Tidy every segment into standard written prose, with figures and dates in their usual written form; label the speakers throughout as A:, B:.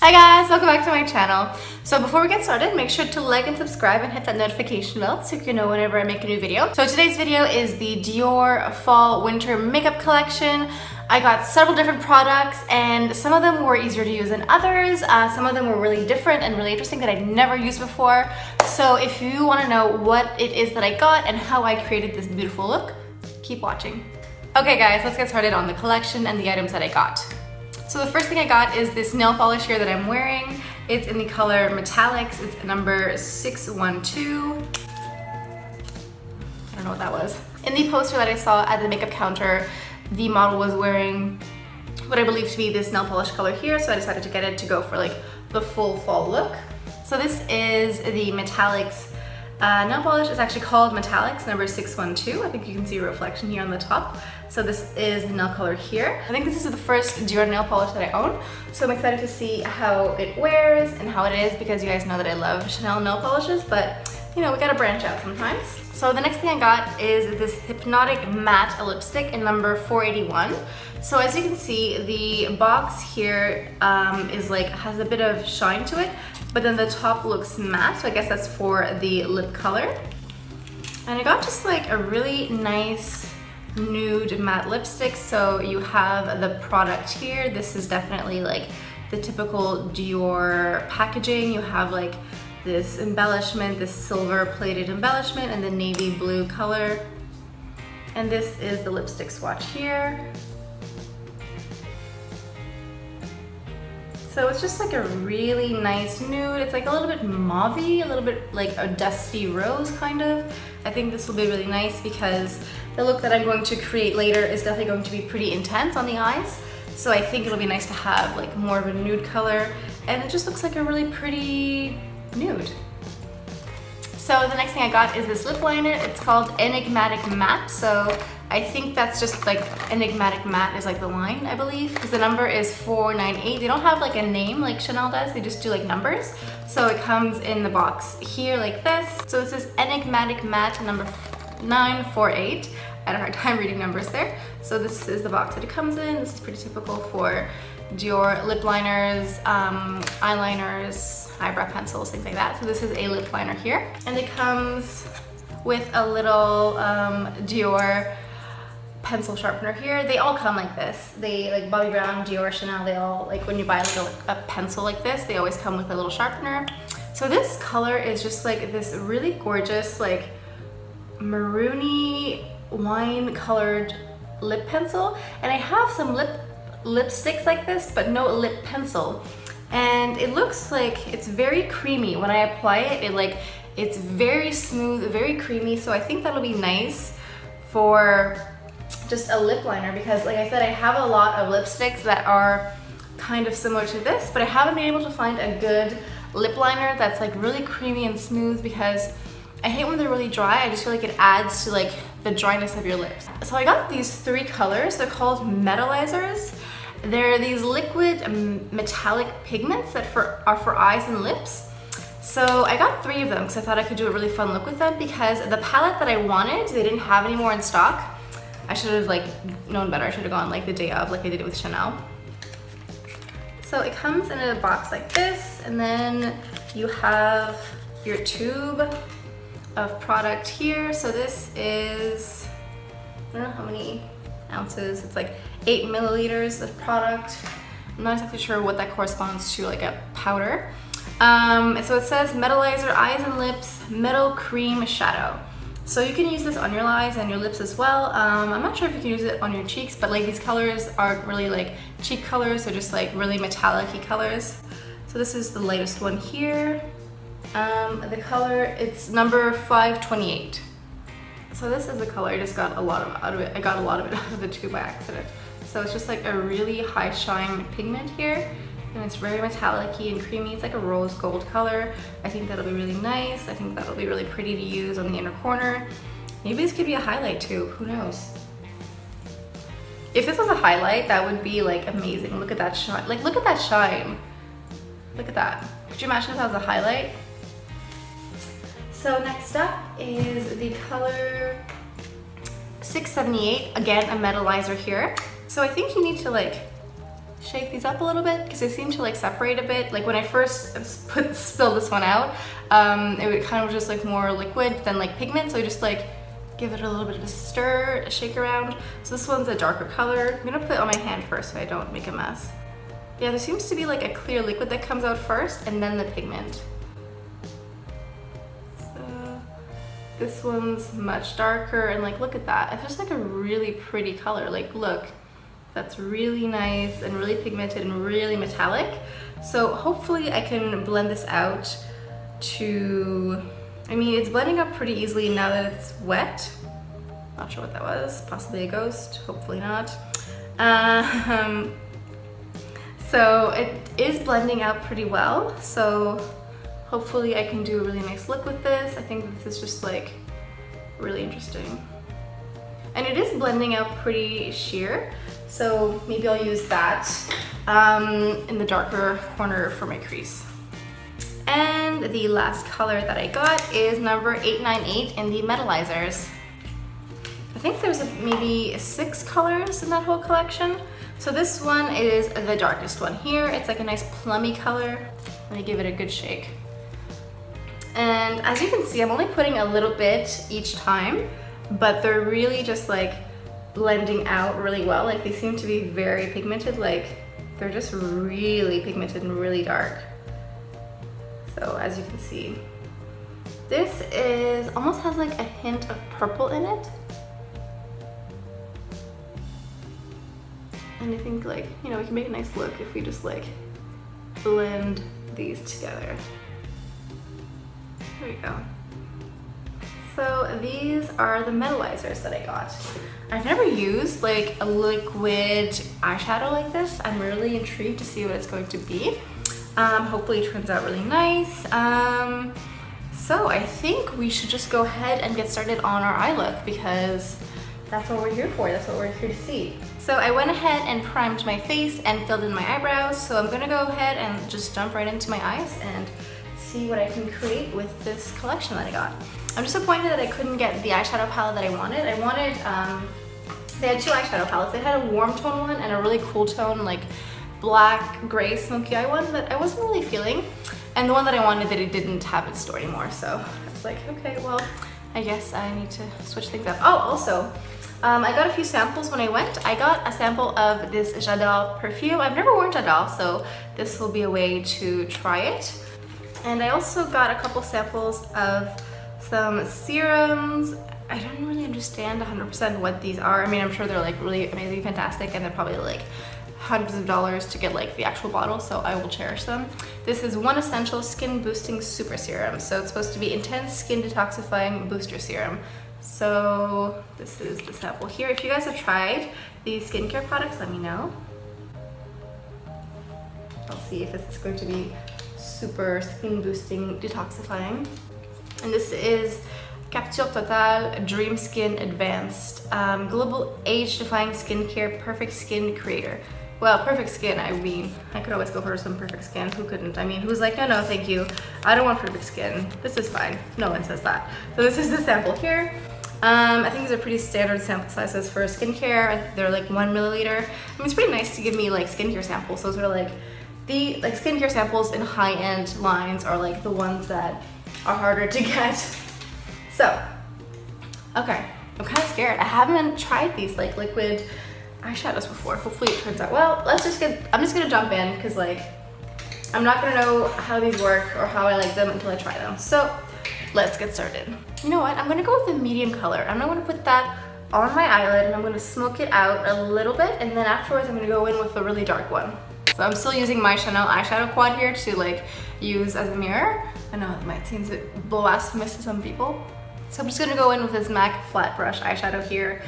A: Hi guys, welcome back to my channel. So before we get started, make sure to like and subscribe and hit that notification bell so you can know whenever I make a new video. So today's video is the Dior Fall Winter Makeup Collection. I got several different products and some of them were easier to use than others. Some of them were really different and really interesting that I'd never used before. So if you want to know what it is that I got and how I created this beautiful look, keep watching. Okay guys, let's get started on the collection and the items that I got. So the first thing I got is this nail polish here that I'm wearing. It's in the color Metallics. It's number 612. I don't know what that was. In the poster that I saw at the makeup counter, the model was wearing what I believe to be this nail polish color here, so I decided to get it to go for like the full fall look. So this is the Metallics nail polish. It's actually called Metallics number 612. I think you can see a reflection here on the top. So this is the nail color here. I think this is the first Dior nail polish that I own. So I'm excited to see how it wears and how it is, because you guys know that I love Chanel nail polishes, but you know, we gotta branch out sometimes. So the next thing I got is this Hypnotic matte lipstick in number 481. So as you can see, the box here is like, has a bit of shine to it, but then the top looks matte. So I guess that's for the lip color. And I got just like a really nice nude matte lipstick. So you have the product here. This is definitely like the typical Dior packaging. You have like this embellishment, this silver plated embellishment, and the navy blue color. And this is the lipstick swatch here. So it's just like a really nice nude. It's like a little bit mauve-y, a little bit like a dusty rose kind of. I think this will be really nice because the look that I'm going to create later is definitely going to be pretty intense on the eyes. So I think it'll be nice to have like more of a nude color, and it just looks like a really pretty nude. So the next thing I got is this lip liner. It's called Enigmatic Matte. So I think that's just like Enigmatic Matte is like the line, I believe, because the number is 498. They don't have like a name like Chanel does. They just do like numbers. So it comes in the box here like this. So this is Enigmatic Matte number 948. I had a hard time reading numbers there. So this is the box that it comes in. This is pretty typical for Dior lip liners, eyeliners, eyebrow pencils, things like that. So this is a lip liner here. And it comes with a little Dior pencil sharpener here. They all come like this. They like Bobbi Brown, Dior, Chanel, they all, like when you buy like a pencil like this, they always come with a little sharpener. So this color is just like this really gorgeous, like maroony wine colored lip pencil. And I have some lipsticks like this, but no lip pencil. And it looks like it's very creamy. When I apply it, it's very smooth, very creamy. So I think that'll be nice for just a lip liner, because like I said, I have a lot of lipsticks that are kind of similar to this, but I haven't been able to find a good lip liner that's like really creamy and smooth, because I hate when they're really dry. I just feel like it adds to like the dryness of your lips. So I got these three colors. They're called Metalizers. They're these liquid metallic pigments that are for eyes and lips. So I got three of them because I thought I could do a really fun look with them, because the palette that I wanted, they didn't have any more in stock. I should have like known better. I should have gone like the day of, like I did it with Chanel. So it comes in a box like this, and then you have your tube of product here. So this is, I don't know how many ounces. It's like 8 milliliters of product. I'm not exactly sure what that corresponds to, like a powder. So it says Metalizer Eyes and Lips Metal Cream Shadow. So you can use this on your eyes and your lips as well. I'm not sure if you can use it on your cheeks, but like these colors aren't really like cheek colors. They're just like really metallic-y colors. So this is the latest one here. The color, it's number 528. So this is the color. I just got a lot of out of it. I got a lot of it out of the tube by accident. So it's just like a really high shine pigment here, and it's very metallic-y and creamy. It's like a rose gold color. I think that'll be really nice. I think that'll be really pretty to use on the inner corner. Maybe this could be a highlight too. Who knows? If this was a highlight, that would be like amazing. Look at that shine. Like, look at that shine. Look at that. Could you imagine if that was a highlight? So next up is the color 678, again a metalizer here. So I think you need to like shake these up a little bit because they seem to like separate a bit. Like when I first spilled this one out, it would kind of just like more liquid than like pigment. So I just like give it a little bit of a stir, a shake around. So this one's a darker color. I'm gonna put it on my hand first so I don't make a mess. Yeah, there seems to be like a clear liquid that comes out first and then the pigment. So this one's much darker and like look at that. It's just like a really pretty color. Like look. That's really nice and really pigmented and really metallic. So hopefully I can blend this out to, I mean, it's blending up pretty easily now that it's wet. Not sure what that was, possibly a ghost, hopefully not. So it is blending out pretty well. So hopefully I can do a really nice look with this. I think this is just like really interesting. And it is blending out pretty sheer. So maybe I'll use that in the darker corner for my crease. And the last color that I got is number 898 in the Metalizers. I think there's maybe 6 colors in that whole collection. So this one is the darkest one here. It's like a nice plummy color. Let me give it a good shake. And as you can see, I'm only putting a little bit each time, but they're really just like blending out really well. Like they seem to be very pigmented, like they're just really pigmented and really dark. So as you can see, this is almost has like a hint of purple in it. And I think like, you know, we can make a nice look if we just like blend these together. There we go. So these are the Metalizers that I got. I've never used like a liquid eyeshadow like this. I'm really intrigued to see what it's going to be. Hopefully it turns out really nice. So I think we should just go ahead and get started on our eye look because that's what we're here for. That's what we're here to see. So I went ahead and primed my face and filled in my eyebrows. So I'm gonna go ahead and just jump right into my eyes and see what I can create with this collection that I got. I'm disappointed that I couldn't get the eyeshadow palette that I wanted. They had 2 eyeshadow palettes. They had a warm tone one and a really cool tone, like black, gray, smoky eye one that I wasn't really feeling. And the one that I wanted that it didn't have in store anymore. So I was like, okay, well, I guess I need to switch things up. Oh, also, I got a few samples when I went. I got a sample of this J'adore perfume. I've never worn J'adore, so this will be a way to try it. And I also got a couple samples of some serums. I don't really understand 100% what these are. I mean, I'm sure they're like really amazing, fantastic, and they're probably like hundreds of dollars to get like the actual bottle, so I will cherish them. This is One Essential Skin Boosting Super Serum. So it's supposed to be intense skin detoxifying booster serum. So this is the sample here. If you guys have tried these skincare products, let me know. I'll see if this is going to be super skin boosting, detoxifying. And this is Capture Total Dream Skin Advanced Global Age Defying Skincare Perfect Skin Creator. Well, perfect skin, I mean, I could always go for some perfect skin. Who couldn't? I mean, who's like, no, thank you. I don't want perfect skin. This is fine. No one says that. So this is the sample here. I think these are pretty standard sample sizes for skincare. They're like 1 milliliter. I mean, it's pretty nice to give me like skincare samples. Those are like the skincare samples in high-end lines are like the ones that are harder to get. So, okay, I'm kind of scared. I haven't tried these like liquid eyeshadows before. Hopefully it turns out well. I'm just gonna jump in because like I'm not gonna know how these work or how I like them until I try them. So let's get started. You know what? I'm gonna go with the medium color. I'm gonna put that on my eyelid and I'm gonna smoke it out a little bit, and then afterwards I'm gonna go in with a really dark one. So I'm still using my Chanel eyeshadow quad here to like use as a mirror. I know it might seem a bit blasphemous to some people. So I'm just gonna go in with this MAC flat brush eyeshadow here.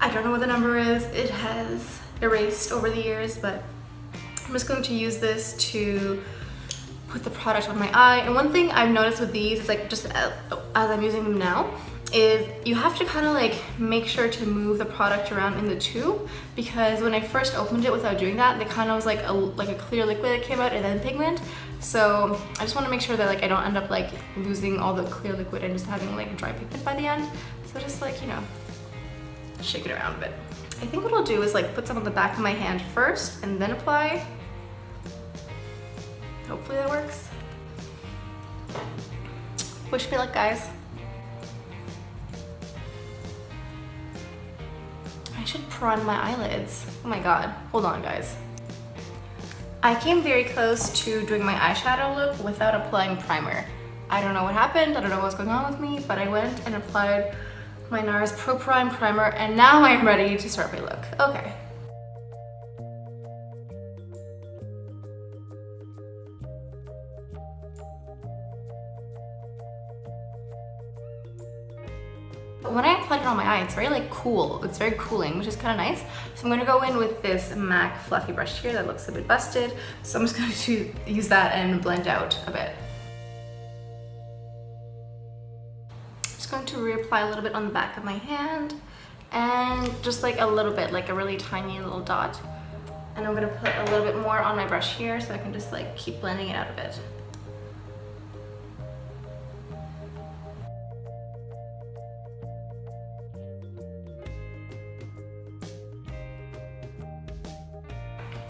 A: I don't know what the number is. It has erased over the years, but I'm just going to use this to put the product on my eye. And one thing I've noticed with these is like just as I'm using them now, is you have to kind of like make sure to move the product around in the tube, because when I first opened it without doing that, it kind of was like a clear liquid that came out and then pigment. So I just want to make sure that like I don't end up like losing all the clear liquid and just having like dry pigment by the end. So just like, you know, shake it around a bit. I think what I'll do is like put some on the back of my hand first and then apply. Hopefully that works. Wish me luck, guys. I should prime my eyelids. Oh my god. Hold on, guys. I came very close to doing my eyeshadow look without applying primer. I don't know what happened. I don't know what's going on with me, but I went and applied my NARS Pro Prime Primer, and now I'm ready to start my look. Okay. When I applied it on my eye, it's very like cool. It's very cooling, which is kind of nice. So I'm gonna go in with this MAC fluffy brush here that looks a bit busted. So I'm just going to use that and blend out a bit. Just going to reapply a little bit on the back of my hand and just like a little bit, like a really tiny little dot. And I'm gonna put a little bit more on my brush here so I can just like keep blending it out a bit.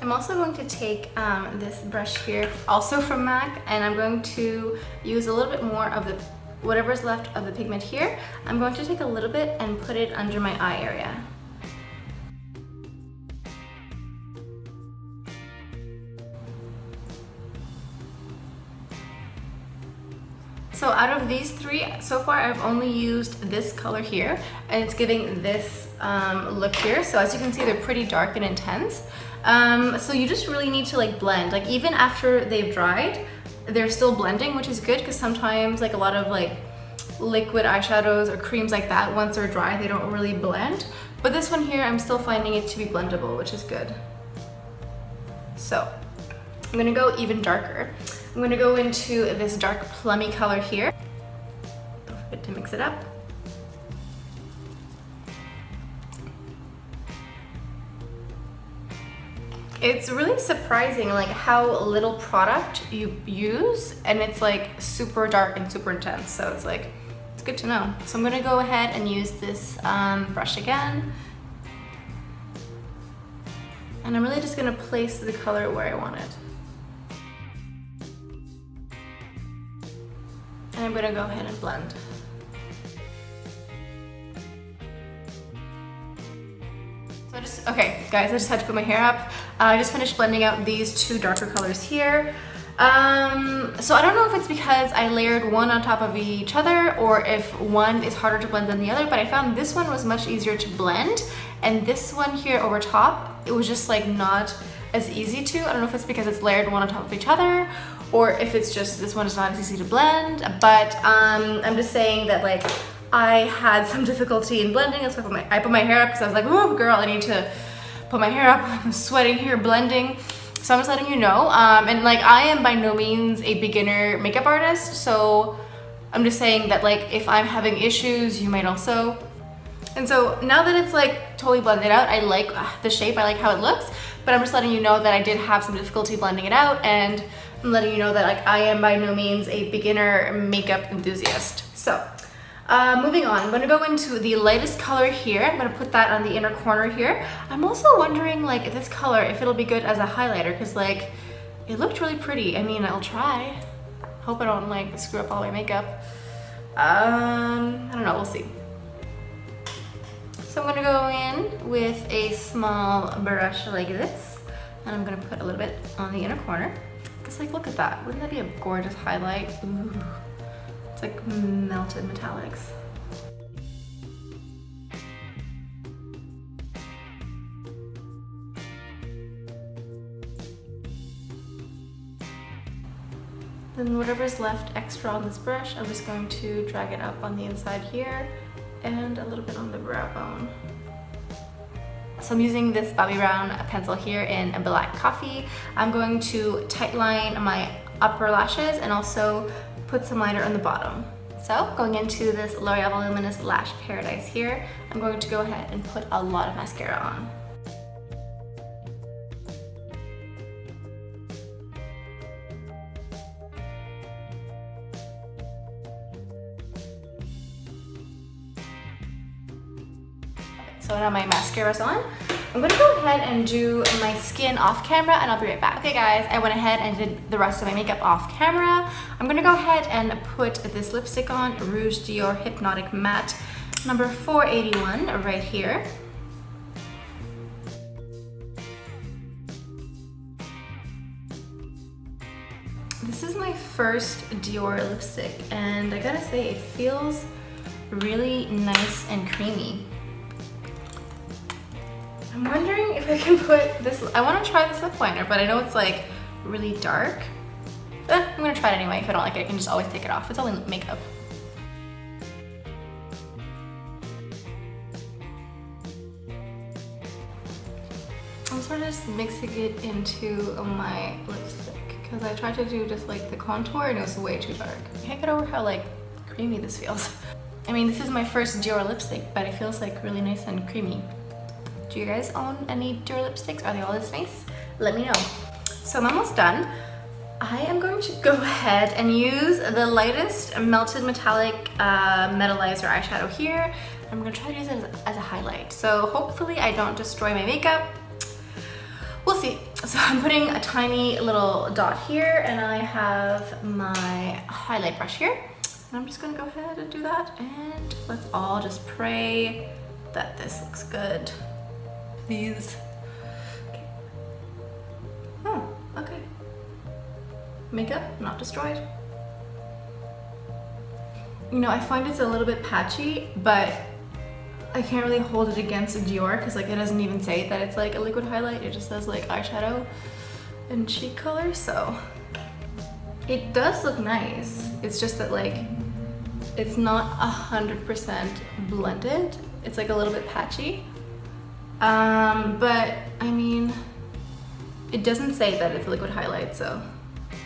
A: I'm also going to take this brush here, also from MAC, and I'm going to use a little bit more of the whatever's left of the pigment here. I'm going to take a little bit and put it under my eye area. So out of these three, so far I've only used this color here, and it's giving this look here. So as you can see, they're pretty dark and intense. So you just really need to like blend. Like even after they've dried, they're still blending, which is good because sometimes like a lot of like liquid eyeshadows or creams like that, once they're dry, they don't really blend. But this one here, I'm still finding it to be blendable, which is good. So I'm gonna go even darker. I'm gonna go into this dark plummy color here. Don't forget to mix it up. It's really surprising like how little product you use, and it's like super dark and super intense. So it's like, it's good to know. So I'm gonna go ahead and use this brush again. And I'm really just gonna place the color where I want it. And I'm gonna go ahead and blend. So okay guys, I just had to put my hair up. I just finished blending out these two darker colors here. So I don't know if it's because I layered one on top of each other or if one is harder to blend than the other, but I found this one was much easier to blend, and this one here over top, it was just like not as easy to. I don't know if it's because it's layered one on top of each other or if it's just this one is not as easy to blend, but I'm just saying that like I had some difficulty in blending. That's why I put my hair up because I was like, oh girl, I need to put my hair up. I'm sweating here blending. So I'm just letting you know. And like I am by no means a beginner makeup artist, so I'm just saying that like if I'm having issues, you might also. And so now that it's like totally blended out, I like the shape, I like how it looks, but I'm just letting you know that I did have some difficulty blending it out, and I'm letting you know that like I am by no means a beginner makeup enthusiast. So moving on, I'm gonna go into the lightest color here. I'm gonna put that on the inner corner here. I'm also wondering like this color, if it'll be good as a highlighter, because like it looked really pretty. I mean, I'll try. Hope I don't like screw up all my makeup. I don't know, we'll see. So I'm gonna go in with a small brush like this, and I'm gonna put a little bit on the inner corner. Just like, look at that. Wouldn't that be a gorgeous highlight? Ooh. It's like melted metallics. Then whatever's left extra on this brush, I'm just going to drag it up on the inside here and a little bit on the brow bone. So I'm using this Bobbi Brown pencil here in a black coffee. I'm going to tight line my upper lashes and also put some liner on the bottom. So going into this L'Oreal Voluminous Lash Paradise here, I'm going to go ahead and put a lot of mascara on. So now my mascara's on. I'm gonna go ahead and do my skin off camera and I'll be right back. Okay guys, I went ahead and did the rest of my makeup off camera. I'm gonna go ahead and put this lipstick on, Rouge Dior Hypnotic Matte number 481 right here. This is my first Dior lipstick and I gotta say it feels really nice and creamy. I'm wondering if I can put this, I want to try this lip liner, but I know it's like really dark. I'm gonna try it anyway. If I don't like it, I can just always take it off. It's only makeup. I'm sort of just mixing it into my lipstick because I tried to do just like the contour and it was way too dark. I can't get over how like creamy this feels. I mean, this is my first Dior lipstick, but it feels like really nice and creamy. Do you guys own any Dior lipsticks? Are they all this nice? Let me know. So I'm almost done. I am going to go ahead and use the lightest melted metallic Metalizer eyeshadow here. I'm gonna try to use it as a highlight. So hopefully I don't destroy my makeup. We'll see. So I'm putting a tiny little dot here and I have my highlight brush here. And I'm just gonna go ahead and do that and let's all just pray that this looks good. Please. Okay. Oh, okay. Makeup not destroyed. You know, I find it's a little bit patchy, but I can't really hold it against Dior because like it doesn't even say that it's like a liquid highlight. It just says like eyeshadow and cheek color, so it does look nice. It's just that like it's not 100% blended. It's like a little bit patchy. But I mean, it doesn't say that it's a liquid highlight, so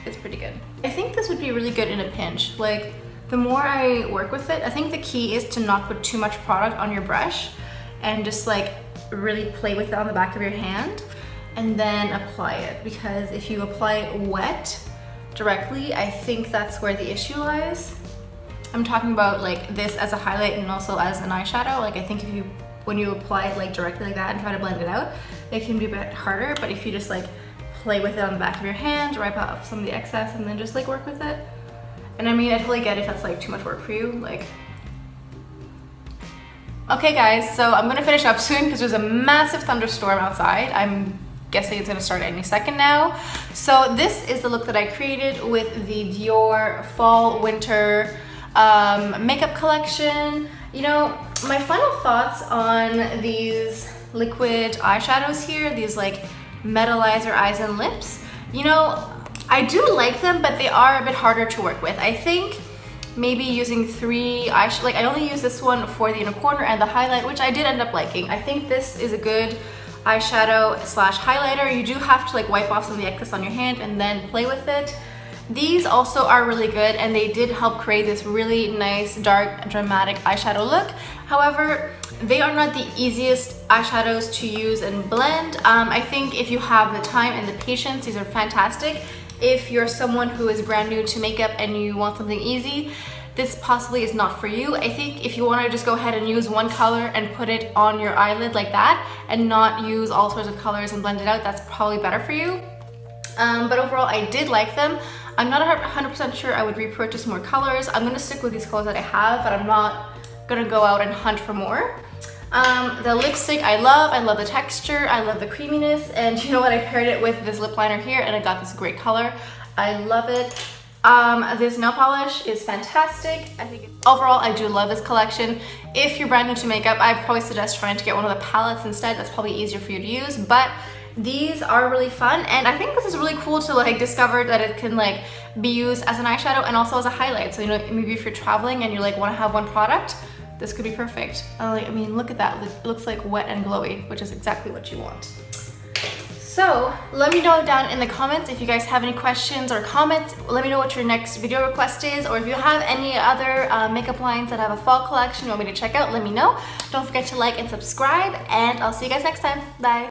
A: it's pretty good. I think this would be really good in a pinch. Like, the more I work with it, I think the key is to not put too much product on your brush and just like really play with it on the back of your hand and then apply it. Because if you apply it wet directly, I think that's where the issue lies. I'm talking about like this as a highlight and also as an eyeshadow. Like I think when you apply it like directly like that and try to blend it out, it can be a bit harder. But if you just like play with it on the back of your hand, wipe out some of the excess and then just like work with it. And I mean, I totally get if that's like too much work for you, like. Okay guys, so I'm gonna finish up soon because there's a massive thunderstorm outside. I'm guessing it's gonna start any second now. So this is the look that I created with the Dior Fall Winter makeup collection. You know, my final thoughts on these liquid eyeshadows here, these like Metalizer eyes and lips, you know, I do like them, but they are a bit harder to work with. I think maybe using 3 eyeshadow, like I only use this one for the inner corner and the highlight, which I did end up liking. I think this is a good eyeshadow slash highlighter. You do have to like wipe off some of the excess on your hand and then play with it. These also are really good and they did help create this really nice, dark, dramatic eyeshadow look. However, they are not the easiest eyeshadows to use and blend. I think if you have the time and the patience, these are fantastic. If you're someone who is brand new to makeup and you want something easy, this possibly is not for you. I think if you want to just go ahead and use one color and put it on your eyelid like that and not use all sorts of colors and blend it out, that's probably better for you. But overall, I did like them. I'm not 100% sure I would repurchase more colors. I'm gonna stick with these colors that I have, but I'm not gonna go out and hunt for more. The lipstick I love the texture, I love the creaminess, and you know what, I paired it with this lip liner here and I got this great color. I love it. This nail polish is fantastic. I think overall I do love this collection. If you're brand new to makeup, I'd probably suggest trying to get one of the palettes instead. That's probably easier for you to use, but these are really fun and I think this is really cool to like discover that it can like be used as an eyeshadow and also as a highlight. So you know, maybe if you're traveling and you like want to have one product, this could be perfect. I mean, look at that. It looks like wet and glowy, which is exactly what you want. So let me know down in the comments if you guys have any questions or comments. Let me know what your next video request is, or if you have any other makeup lines that have a fall collection you want me to check out, let me know. Don't forget to like and subscribe, and I'll see you guys next time. Bye.